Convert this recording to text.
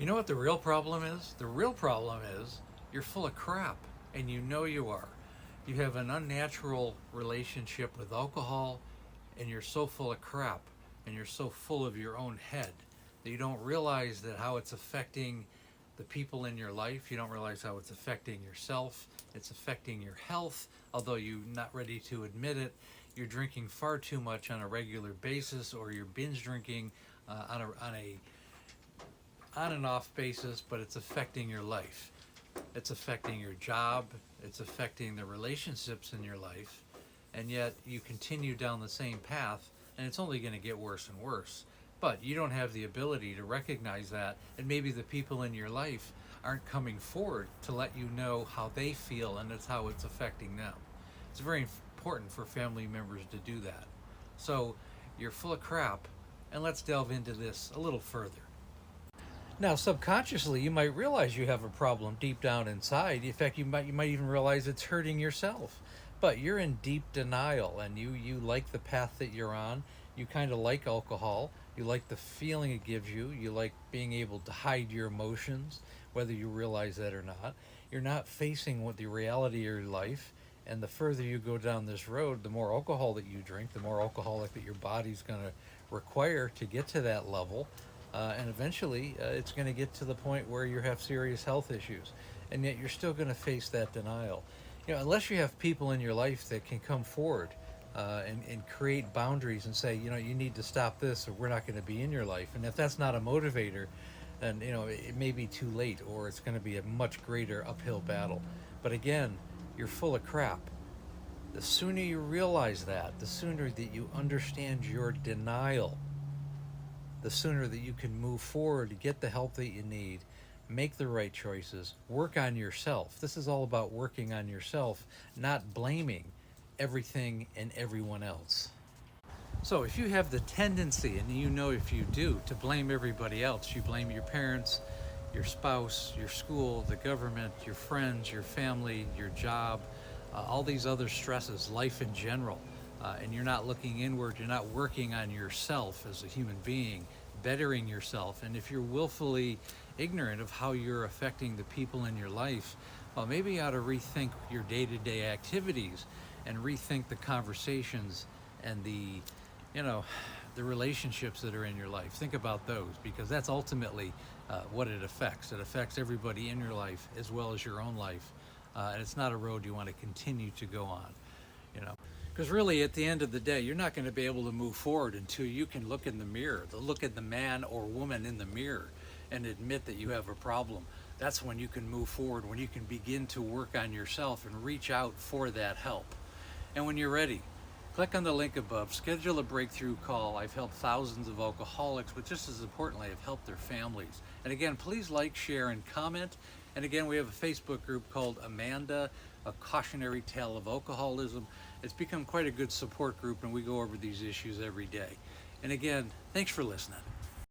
You know what the real problem is? The real problem is you're full of crap, and you know you are. You have an unnatural relationship with alcohol, and you're so full of crap, and you're so full of your own head that you don't realize that how it's affecting the people in your life. You don't realize how it's affecting yourself. It's affecting your health, although you're not ready to admit it. You're drinking far too much on a regular basis, or you're binge drinking on a on and off basis, but it's affecting your life. It's affecting your job. It's affecting the relationships in your life. And yet you continue down the same path, and it's only going to get worse and worse. But you don't have the ability to recognize that, and maybe the people in your life aren't coming forward to let you know how they feel and it's how it's affecting them. It's very important for family members to do that. So you're full of crap, and let's delve into this a little further. Now, subconsciously, you might realize you have a problem deep down inside. In fact, you might even realize it's hurting yourself. But you're in deep denial, and you like the path that you're on. You kind of like alcohol. You like the feeling it gives you. You like being able to hide your emotions, whether you realize that or not. You're not facing what the reality of your life. And the further you go down this road, the more alcohol that you drink, the more alcoholic that your body's going to require to get to that level. And eventually it's going to get to the point where you have serious health issues, and yet you're still going to face that denial. Unless you have people in your life that can come forward and create boundaries and say, you need to stop this, or we're not going to be in your life. And if that's not a motivator, then it may be too late, or it's going to be a much greater uphill battle. But again, you're full of crap. The sooner you realize that, the sooner that you understand your denial, the sooner that you can move forward to get the help that you need, make the right choices, work on yourself. This is all about working on yourself, not blaming everything and everyone else. So if you have the tendency, and if you do, to blame everybody else, you blame your parents, your spouse, your school, the government, your friends, your family, your job, all these other stresses, life in general, and you're not looking inward, you're not working on yourself as a human being, bettering yourself, and if you're willfully ignorant of how you're affecting the people in your life, well, maybe you ought to rethink your day-to-day activities and rethink the conversations and the relationships that are in your life. Think about those, because that's ultimately what it affects. It affects everybody in your life as well as your own life, and it's not a road you want to continue to go on. Because really, at the end of the day, you're not going to be able to move forward until you can look in the mirror, look at the man or woman in the mirror, and admit that you have a problem. That's when you can move forward, when you can begin to work on yourself and reach out for that help. And when you're ready, click on the link above, schedule a breakthrough call. I've helped thousands of alcoholics, but just as importantly, I've helped their families. And again, please like, share, and comment. And again, we have a Facebook group called Amanda, A Cautionary Tale of Alcoholism. It's become quite a good support group, and we go over these issues every day. And again, thanks for listening.